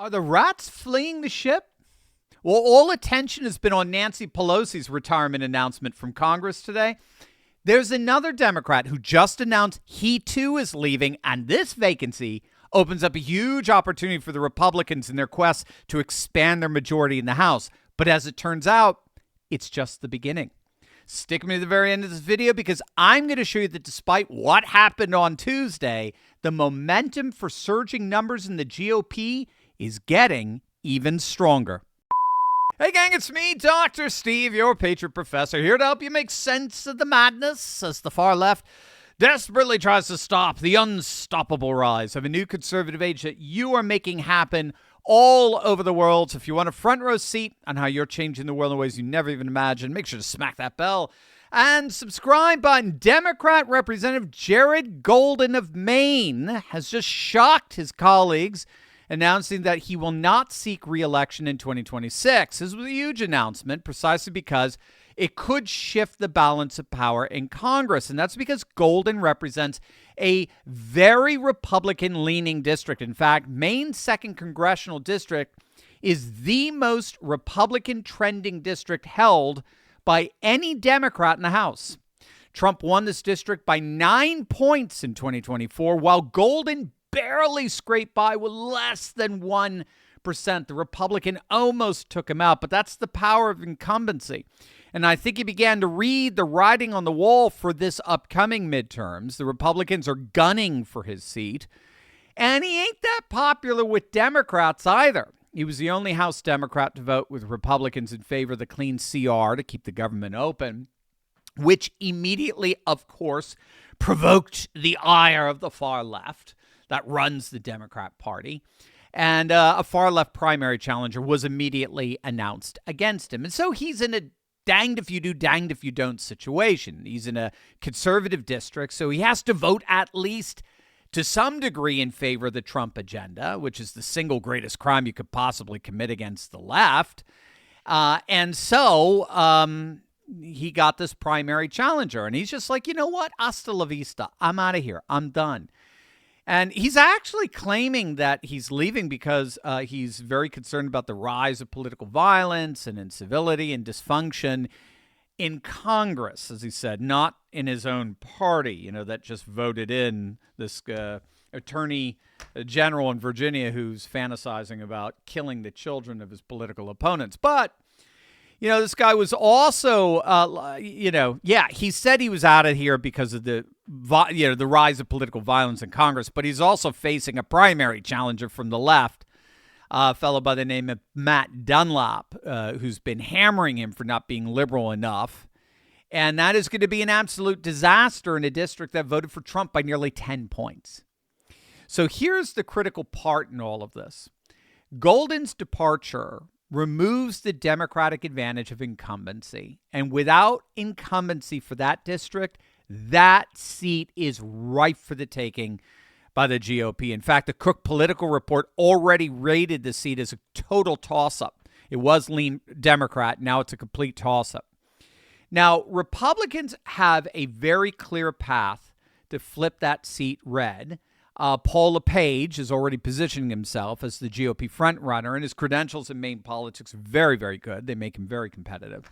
Are the rats fleeing the ship? Well, all attention has been on Nancy Pelosi's retirement announcement from Congress today. There's another Democrat who just announced he too is leaving, and this vacancy opens up a huge opportunity for the Republicans in their quest to expand their majority in the House. But as it turns out, it's just the beginning. Stick with me to the very end of this video because I'm going to show you that despite what happened on Tuesday, the momentum for surging numbers in the GOP is getting even stronger. Hey gang, it's me, Dr. Steve, your Patriot Professor, here to help you make sense of the madness as the far left desperately tries to stop the unstoppable rise of a new conservative age that you are making happen all over the world. So if you want a front row seat on how you're changing the world in ways you never even imagined, make sure to smack that bell and subscribe button. Democrat Representative Jared Golden of Maine has just shocked his colleagues, announcing that he will not seek re-election in 2026. This was a huge announcement precisely because it could shift the balance of power in Congress. And that's because Golden represents a very Republican-leaning district. In fact, Maine's 2nd Congressional District is the most Republican-trending district held by any Democrat in the House. Trump won this district by 9 points in 2024, while Golden barely scraped by with less than 1%. The Republican almost took him out, but that's the power of incumbency. And I think he began to read the writing on the wall for this upcoming midterms. The Republicans are gunning for his seat, and he ain't that popular with Democrats either. He was the only House Democrat to vote with Republicans in favor of the clean CR to keep the government open, which immediately, of course, provoked the ire of the far left that runs the Democrat Party. And a far-left primary challenger was immediately announced against him. And so he's in a danged if you do, danged if you don't situation. He's in a conservative district, so he has to vote at least to some degree in favor of the Trump agenda, which is the single greatest crime you could possibly commit against the left. And so he got this primary challenger, and he's just like, you know what? Hasta la vista. I'm out of here. I'm done. And he's actually claiming that he's leaving because he's very concerned about the rise of political violence and incivility and dysfunction in Congress, as he said, not in his own party, that just voted in this attorney general in Virginia who's fantasizing about killing the children of his political opponents. But this guy was also, he said he was out of here because of the rise of political violence in Congress, but he's also facing a primary challenger from the left, a fellow by the name of Matt Dunlap, who's been hammering him for not being liberal enough. And that is going to be an absolute disaster in a district that voted for Trump by nearly 10 points. So here's the critical part in all of this. Golden's departure removes the Democratic advantage of incumbency. And without incumbency for that district, that seat is ripe for the taking by the GOP. In fact, the Cook Political Report already rated the seat as a total toss-up. It was lean Democrat. Now it's a complete toss-up. Now, Republicans have a very clear path to flip that seat red. Paul LePage is already positioning himself as the GOP frontrunner, and his credentials in Maine politics are very, very good. They make him very competitive.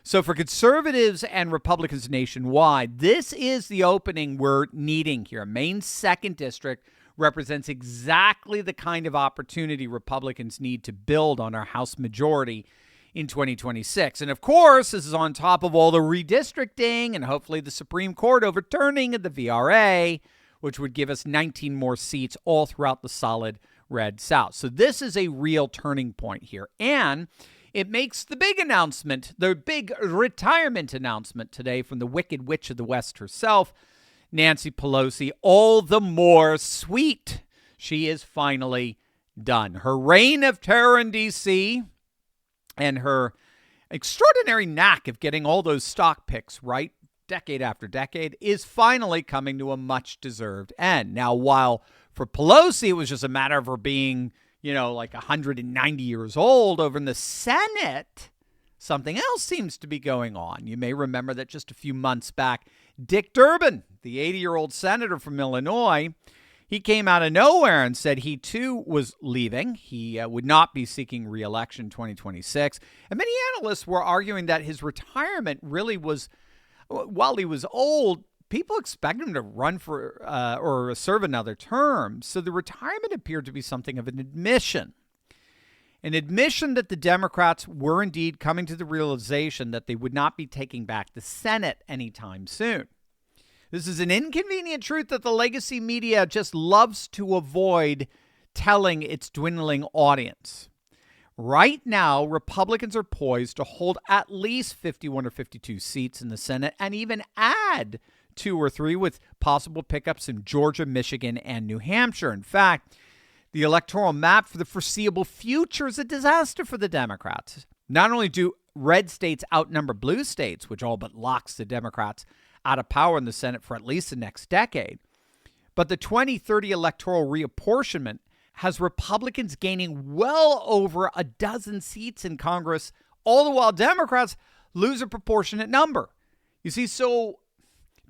So for conservatives and Republicans nationwide, this is the opening we're needing here. Maine's 2nd district represents exactly the kind of opportunity Republicans need to build on our House majority in 2026. And of course, this is on top of all the redistricting and hopefully the Supreme Court overturning of the VRA, which would give us 19 more seats all throughout the solid red South. So this is a real turning point here. And it makes the big announcement, the big retirement announcement today from the Wicked Witch of the West herself, Nancy Pelosi, all the more sweet. She is finally done. Her reign of terror in D.C. and her extraordinary knack of getting all those stock picks right decade after decade is finally coming to a much-deserved end. Now, while for Pelosi, it was just a matter of her being, like 190 years old, over in the Senate, something else seems to be going on. You may remember that just a few months back, Dick Durbin, the 80-year-old senator from Illinois, He came out of nowhere and said he too was leaving. He would not be seeking re-election in 2026. And many analysts were arguing that his retirement really was, while he was old, people expected him to run for or serve another term. So the retirement appeared to be something of an admission. An admission that the Democrats were indeed coming to the realization that they would not be taking back the Senate anytime soon. This is an inconvenient truth that the legacy media just loves to avoid telling its dwindling audience. Right now, Republicans are poised to hold at least 51 or 52 seats in the Senate and even add 2 or 3 with possible pickups in Georgia, Michigan, and New Hampshire. In fact, the electoral map for the foreseeable future is a disaster for the Democrats. Not only do red states outnumber blue states, which all but locks the Democrats out of power in the Senate for at least the next decade, but the 2030 electoral reapportionment has Republicans gaining well over a dozen seats in Congress, all the while Democrats lose a proportionate number. You see, so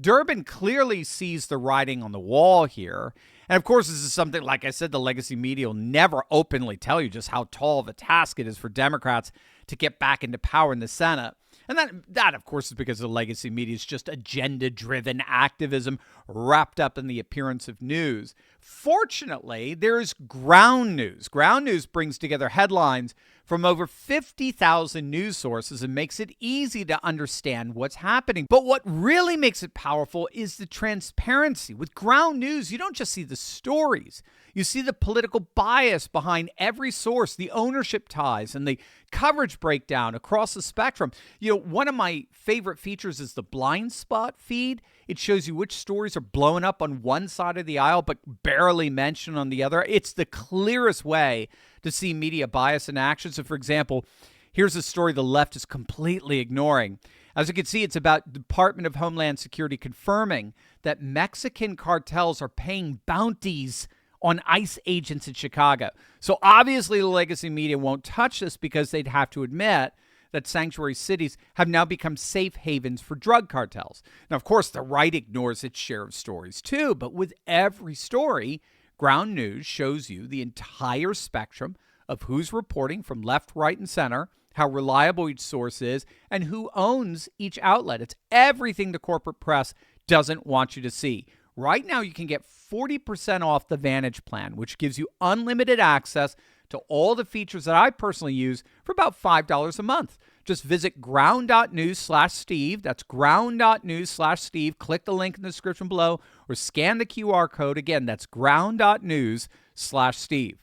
Durbin clearly sees the writing on the wall here. And of course, this is something, like I said, the legacy media will never openly tell you just how tall of a task it is for Democrats to get back into power in the Senate. And that, of course, is because the legacy media is just agenda-driven activism wrapped up in the appearance of news. Fortunately, there's ground news. Ground news brings together headlines from over 50,000 news sources and makes it easy to understand what's happening. But what really makes it powerful is the transparency. With ground news, you don't just see the stories. You see the political bias behind every source, the ownership ties, and the coverage breakdown across the spectrum. You know, one of my favorite features is the blind spot feed. It shows you which stories are blowing up on one side of the aisle but barely mentioned on the other. It's the clearest way to see media bias in action. So, for example, here's a story the left is completely ignoring. As you can see, it's about the Department of Homeland Security confirming that Mexican cartels are paying bounties on ICE agents in Chicago. So obviously the legacy media won't touch this because they'd have to admit that sanctuary cities have now become safe havens for drug cartels. Now, of course, the right ignores its share of stories too, but with every story, ground news shows you the entire spectrum of who's reporting from left, right, and center, how reliable each source is, and who owns each outlet. It's everything the corporate press doesn't want you to see. Right now, you can get 40% off the Vantage plan, which gives you unlimited access to all the features that I personally use for about $5 a month. Just visit ground.news/Steve. That's ground.news/Steve. Click the link in the description below or scan the QR code. Again, that's ground.news/Steve.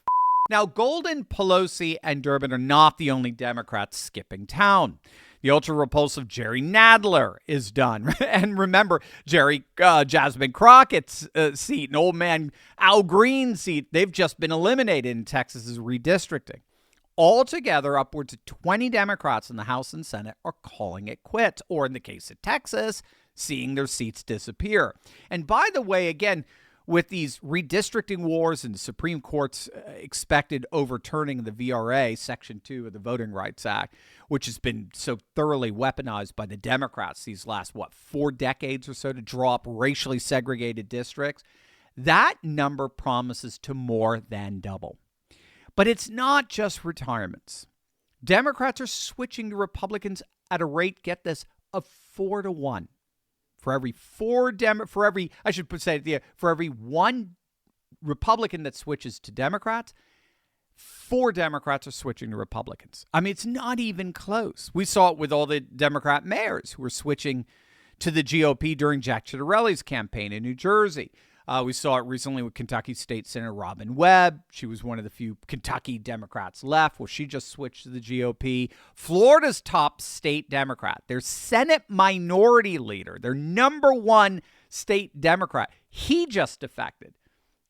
Now, Golden, Pelosi, and Durbin are not the only Democrats skipping town. The ultra-repulsive Jerry Nadler is done. And remember, Jasmine Crockett's seat, and old man Al Green's seat, they've just been eliminated in Texas's redistricting. Altogether, upwards of 20 Democrats in the House and Senate are calling it quits, or in the case of Texas, seeing their seats disappear. And by the way, again, with these redistricting wars and the Supreme Court's expected overturning the VRA, Section 2 of the Voting Rights Act, which has been so thoroughly weaponized by the Democrats these last, 4 decades or so to draw up racially segregated districts, that number promises to more than double. But it's not just retirements. Democrats are switching to Republicans at a rate, get this, of 4-1. For every one Republican that switches to Democrats, 4 Democrats are switching to Republicans. I mean, it's not even close. We saw it with all the Democrat mayors who were switching to the GOP during Jack Ciattarelli's campaign in New Jersey. We saw it recently with Kentucky State Senator Robin Webb. She was one of the few Kentucky Democrats left. Well, she just switched to the GOP. Florida's top state Democrat, their Senate minority leader, their number 1 state Democrat, he just defected.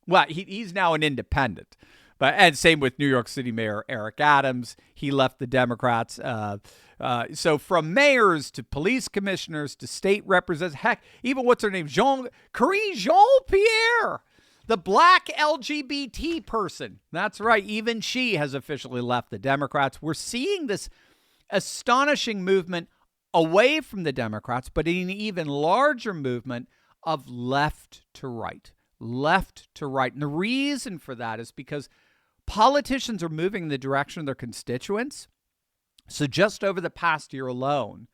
Well, he's now an independent. And same with New York City Mayor Eric Adams. He left the Democrats. So from mayors to police commissioners to state representatives, heck, even what's her name? Karine Jean-Pierre, the black LGBT person. That's right. Even she has officially left the Democrats. We're seeing this astonishing movement away from the Democrats, but an even larger movement of left to right. left to right. And the reason for that is because politicians are moving in the direction of their constituents. So just over the past year alone,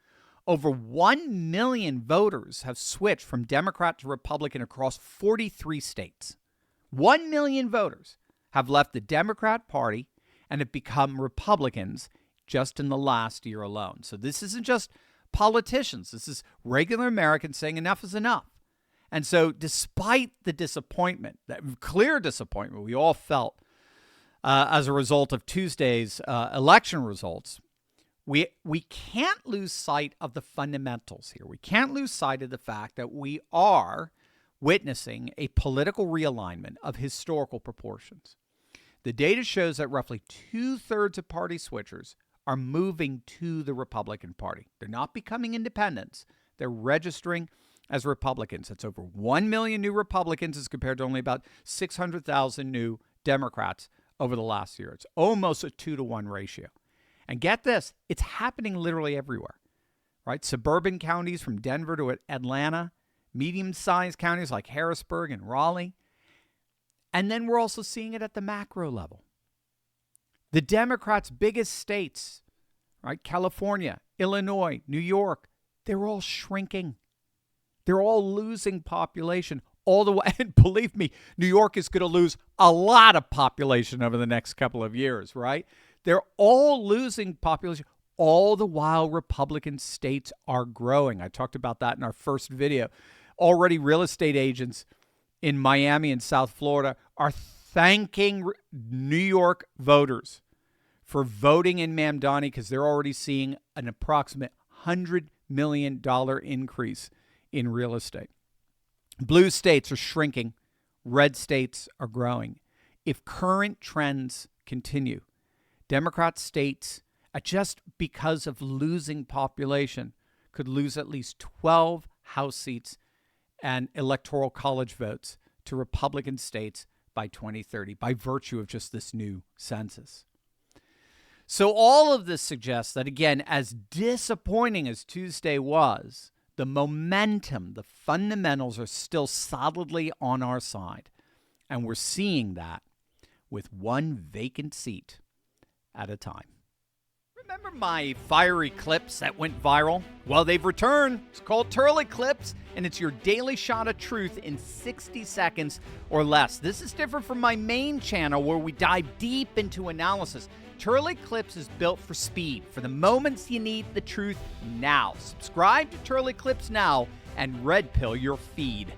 over 1 million voters have switched from Democrat to Republican across 43 states. 1 million voters have left the Democrat Party and have become Republicans just in the last year alone. So this isn't just politicians. This is regular Americans saying enough is enough. And so despite the disappointment, that clear disappointment we all felt as a result of Tuesday's election results, we can't lose sight of the fundamentals here. We can't lose sight of the fact that we are witnessing a political realignment of historical proportions. The data shows that roughly 2/3 of party switchers are moving to the Republican Party. They're not becoming independents. They're registering as Republicans. That's over 1 million new Republicans as compared to only about 600,000 new Democrats over the last year. It's almost a 2-to-1 ratio. And get this, it's happening literally everywhere, right? Suburban counties from Denver to Atlanta, medium-sized counties like Harrisburg and Raleigh. And then we're also seeing it at the macro level. The Democrats' biggest states, right? California, Illinois, New York, they're all shrinking. They're all losing population all the way. And believe me, New York is going to lose a lot of population over the next couple of years, right? They're all losing population. All the while, Republican states are growing. I talked about that in our first video. Already, real estate agents in Miami and South Florida are thanking New York voters for voting in Mamdani because they're already seeing an approximate $100 million increase in real estate. Blue states are shrinking. Red states are growing. If current trends continue, Democrat states, just because of losing population, could lose at least 12 House seats and electoral college votes to Republican states by 2030 by virtue of just this new census. So all of this suggests that, again, as disappointing as Tuesday was, the momentum, the fundamentals are still solidly on our side. And we're seeing that with one vacant seat at a time. Remember my fiery clips that went viral? Well, they've returned. It's called Turley Clips, and it's your daily shot of truth in 60 seconds or less. This is different from my main channel where we dive deep into analysis. Turley Clips is built for speed, for the moments you need the truth now. Subscribe to Turley Clips now and red pill your feed.